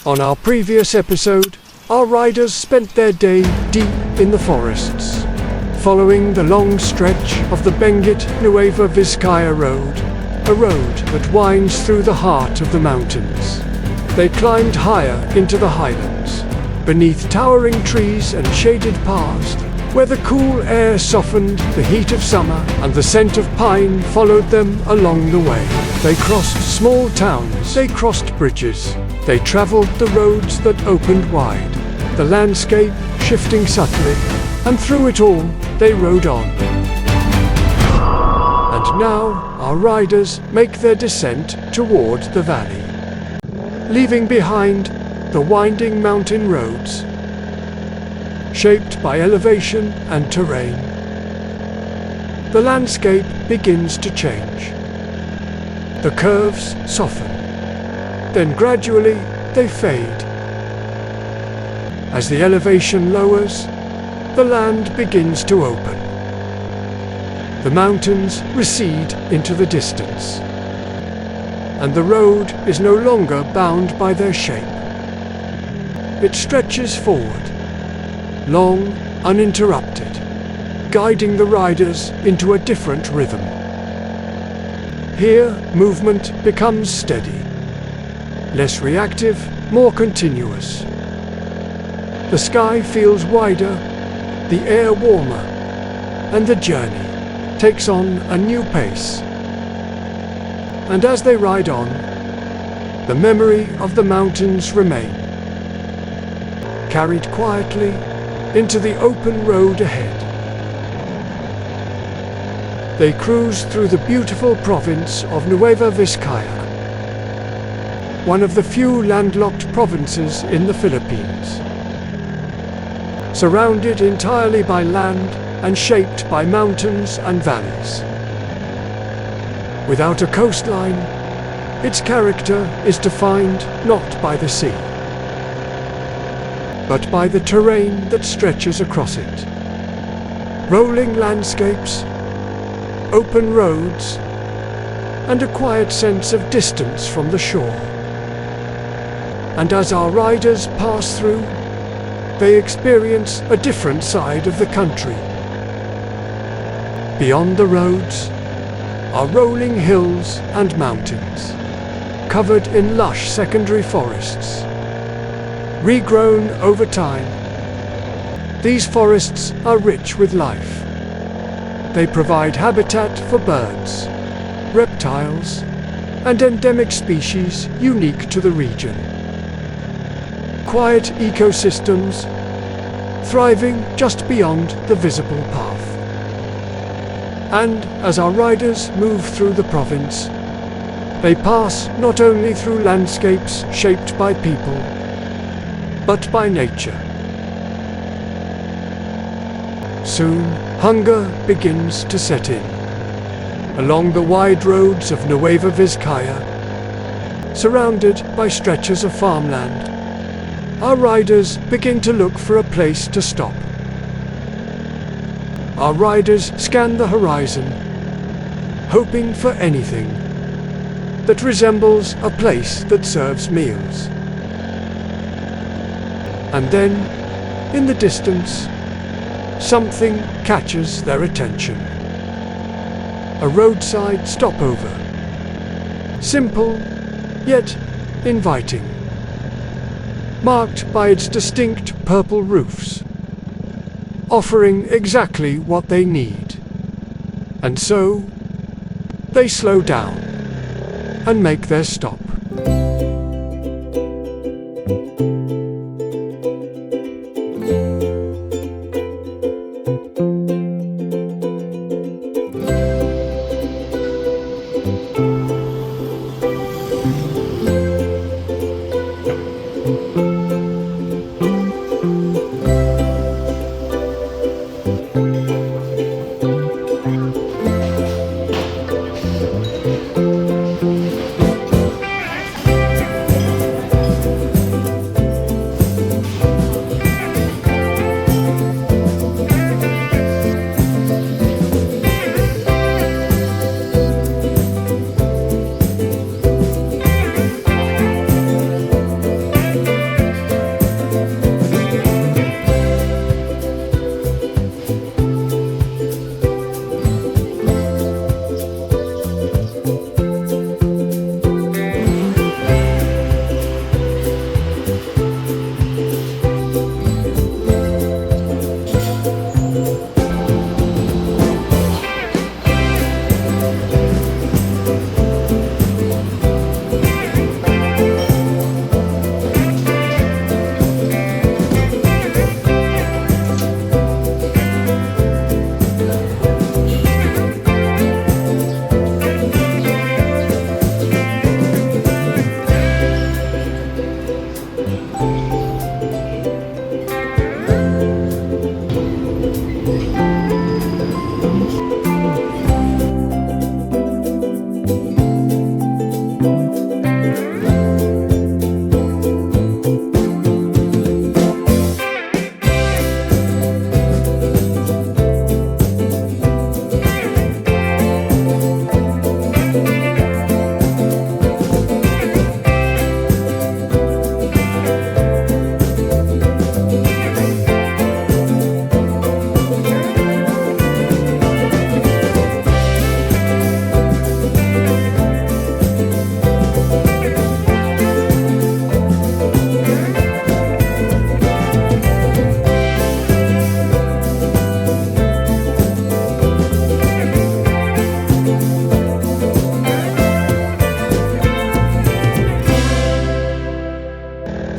On our previous episode, our riders spent their day deep in the forests, following the long stretch of the Benguet Nueva Vizcaya Road, a road that winds through the heart of the mountains. They climbed higher into the highlands, beneath towering trees and shaded paths, where the cool air softened the heat of summer and the scent of pine followed them along the way. They crossed small towns, they crossed bridges, they traveled the roads that opened wide, the landscape shifting subtly, and through it all they rode on. And now our riders make their descent toward the valley, leaving behind the winding mountain roads, shaped by elevation and terrain. The landscape begins to change. The curves soften, then gradually they fade. As the elevation lowers, the land begins to open. The mountains recede into the distance, and the road is no longer bound by their shape. It stretches forward, long, uninterrupted, guiding the riders into a different rhythm. Here, movement becomes steady, less reactive, more continuous. The sky feels wider, the air warmer, and the journey takes on a new pace. And as they ride on, the memory of the mountains remain, carried quietly into the open road ahead. They cruise through the beautiful province of Nueva Vizcaya, one of the few landlocked provinces in the Philippines. Surrounded entirely by land and shaped by mountains and valleys. Without a coastline, its character is defined not by the sea, but by the terrain that stretches across it. Rolling landscapes, open roads, and a quiet sense of distance from the shore. And as our riders pass through, they experience a different side of the country. Beyond the roads are rolling hills and mountains, covered in lush secondary forests. Regrown over time, these forests are rich with life. They provide habitat for birds, reptiles, and endemic species unique to the region. Quiet ecosystems, thriving just beyond the visible path. And as our riders move through the province, they pass not only through landscapes shaped by people, but by nature. Soon, hunger begins to set in. Along the wide roads of Nueva Vizcaya, surrounded by stretches of farmland, our riders begin to look for a place to stop. Our riders scan the horizon, hoping for anything that resembles a place that serves meals. And then, in the distance, something catches their attention. A roadside stopover. Simple, yet inviting. Marked by its distinct purple roofs, offering exactly what they need. And so, they slow down and make their stop.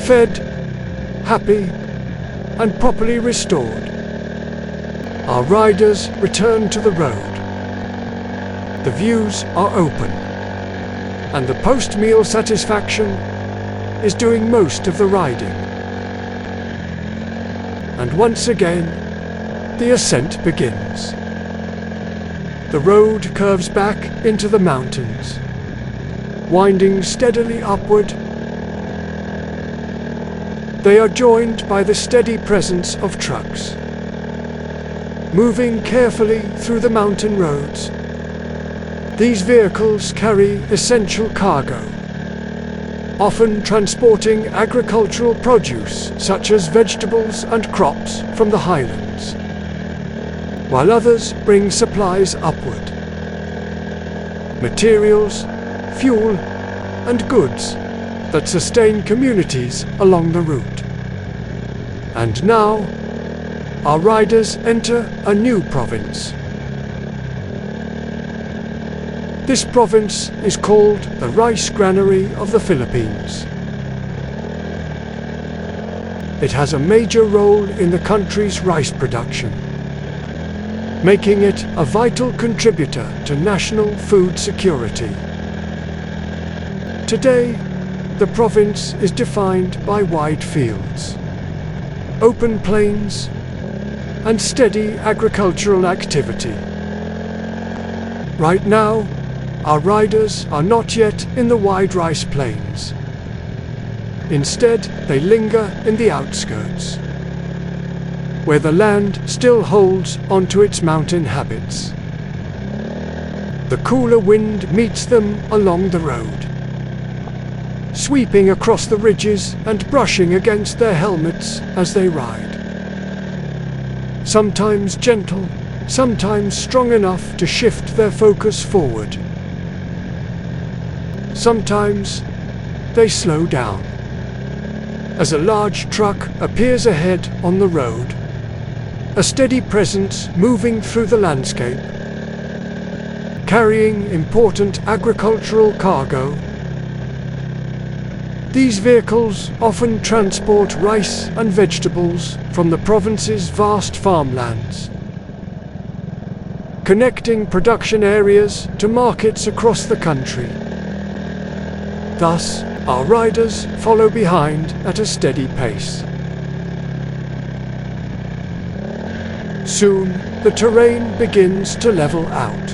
fed, happy, and properly restored, our riders return to the road. The views are open, and the post-meal satisfaction is doing most of the riding. And once again, the ascent begins. The road curves back into the mountains, winding steadily upward. They are joined by the steady presence of trucks, moving carefully through the mountain roads. These vehicles carry essential cargo, often transporting agricultural produce such as vegetables and crops from the highlands, while others bring supplies upward. Materials, fuel, and goods that sustain communities along the route. And now, our riders enter a new province. This province is called the Rice Granary of the Philippines. It has a major role in the country's rice production, making it a vital contributor to national food security. Today, the province is defined by wide fields, open plains, and steady agricultural activity. Right now, our riders are not yet in the wide rice plains. Instead, they linger in the outskirts, where the land still holds onto its mountain habits. The cooler wind meets them along the road, sweeping across the ridges and brushing against their helmets as they ride. Sometimes gentle, sometimes strong enough to shift their focus forward. Sometimes they slow down as a large truck appears ahead on the road, a steady presence moving through the landscape, carrying important agricultural cargo. These vehicles often transport rice and vegetables from the province's vast farmlands, connecting production areas to markets across the country. Thus, our riders follow behind at a steady pace. Soon, the terrain begins to level out.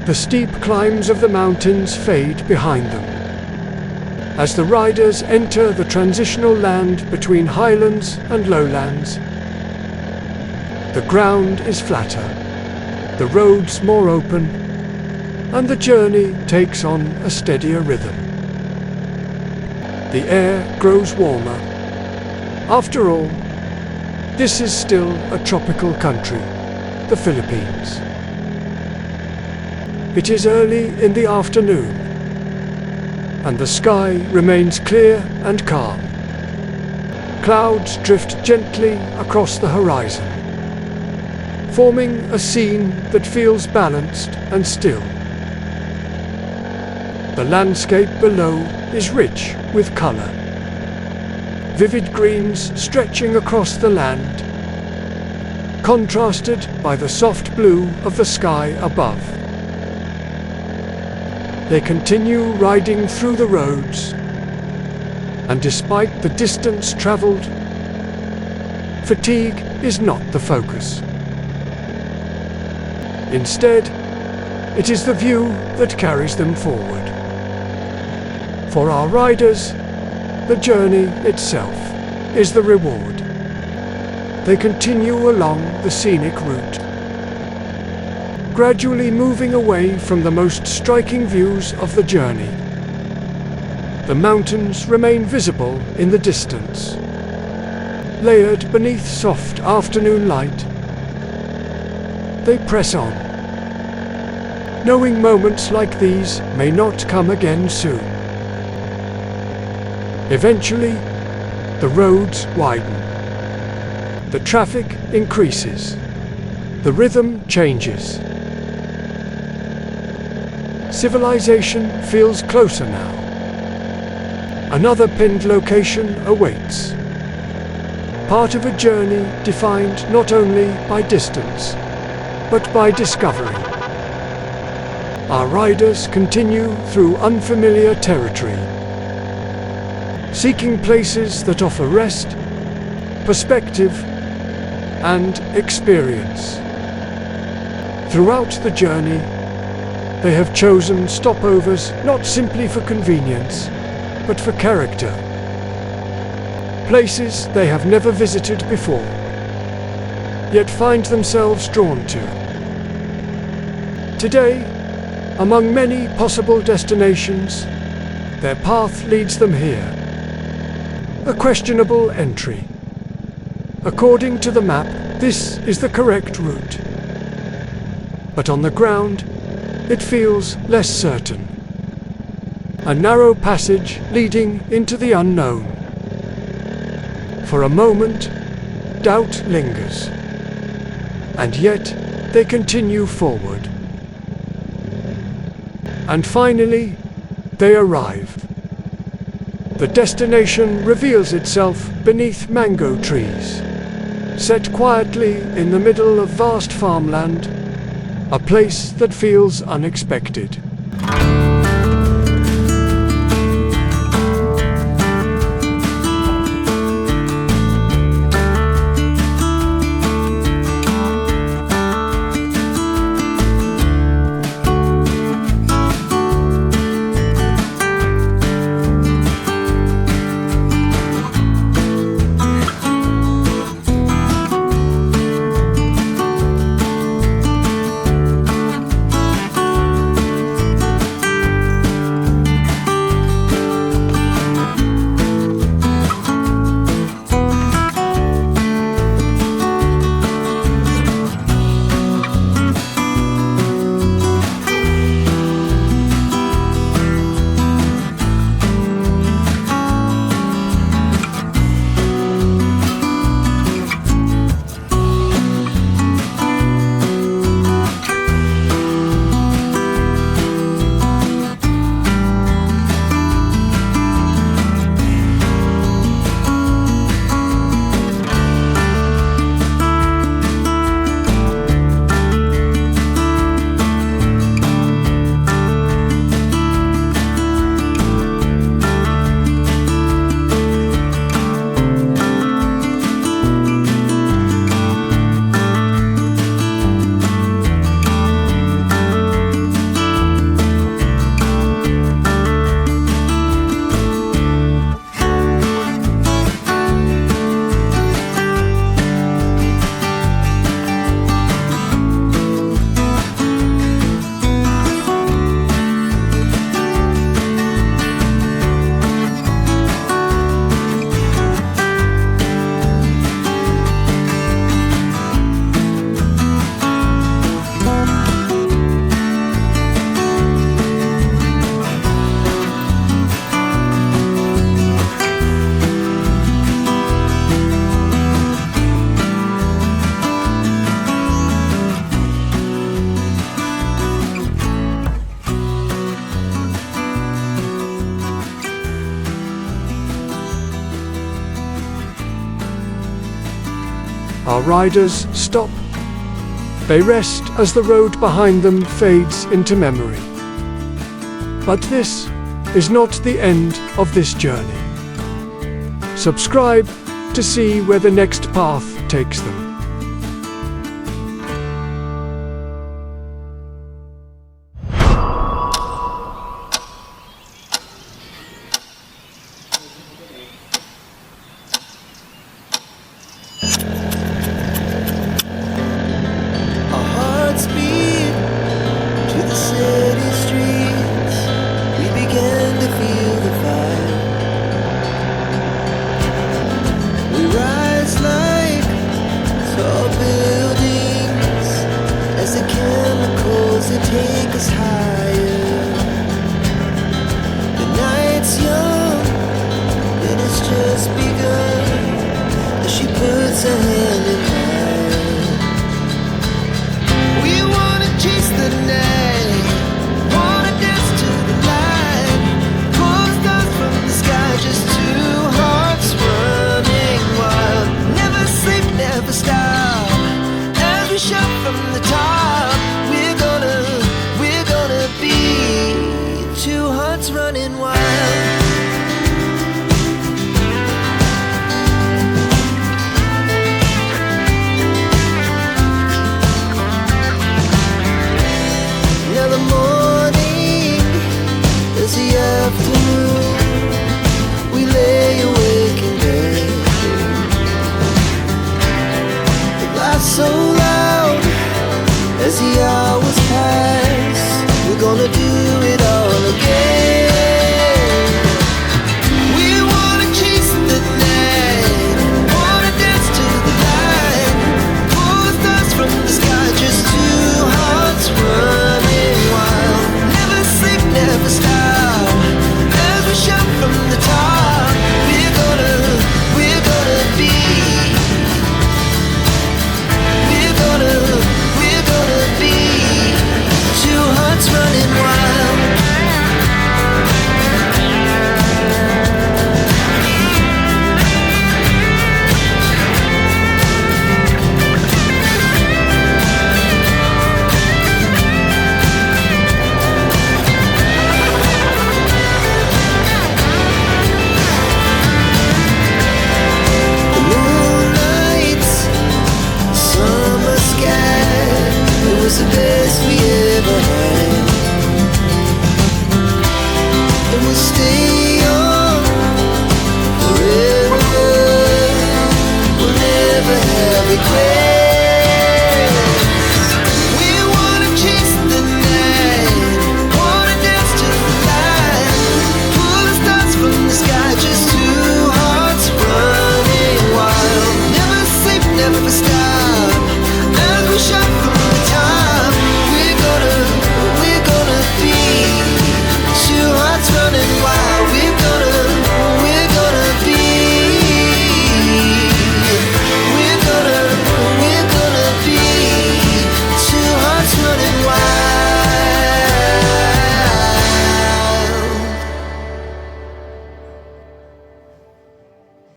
The steep climbs of the mountains fade behind them, as the riders enter the transitional land between highlands and lowlands. The ground is flatter, the roads more open, and the journey takes on a steadier rhythm. The air grows warmer. After all, this is still a tropical country, the Philippines. It is early in the afternoon, and the sky remains clear and calm. Clouds drift gently across the horizon, forming a scene that feels balanced and still. The landscape below is rich with color, vivid greens stretching across the land, contrasted by the soft blue of the sky above. They continue riding through the roads, and despite the distance traveled, fatigue is not the focus. Instead, it is the view that carries them forward. For our riders, the journey itself is the reward. They continue along the scenic route, gradually moving away from the most striking views of the journey. The mountains remain visible in the distance, layered beneath soft afternoon light. They press on, knowing moments like these may not come again soon. Eventually, the roads widen. The traffic increases. The rhythm changes. Civilization feels closer now. another pinned location awaits. Part of a journey defined not only by distance, but by discovery. Our riders continue through unfamiliar territory, seeking places that offer rest, perspective, and experience. Throughout the journey, they have chosen stopovers not simply for convenience, but for character. Places they have never visited before, yet find themselves drawn to. Today, among many possible destinations, their path leads them here. A questionable entry. According to the map, this is the correct route. But on the ground, it feels less certain. A narrow passage leading into the unknown. For a moment, doubt lingers. And yet, they continue forward. And finally, they arrive. The destination reveals itself beneath mango trees, set quietly in the middle of vast farmland, a place that feels unexpected. Our riders stop. They rest as the road behind them fades into memory. But this is not the end of this journey. Subscribe to see where the next path takes them. Take us higher. The night's young, and it's just begun. As she puts her hand in mine. We wanna chase the night, wanna dance to the light. Pull stars from the sky. talk.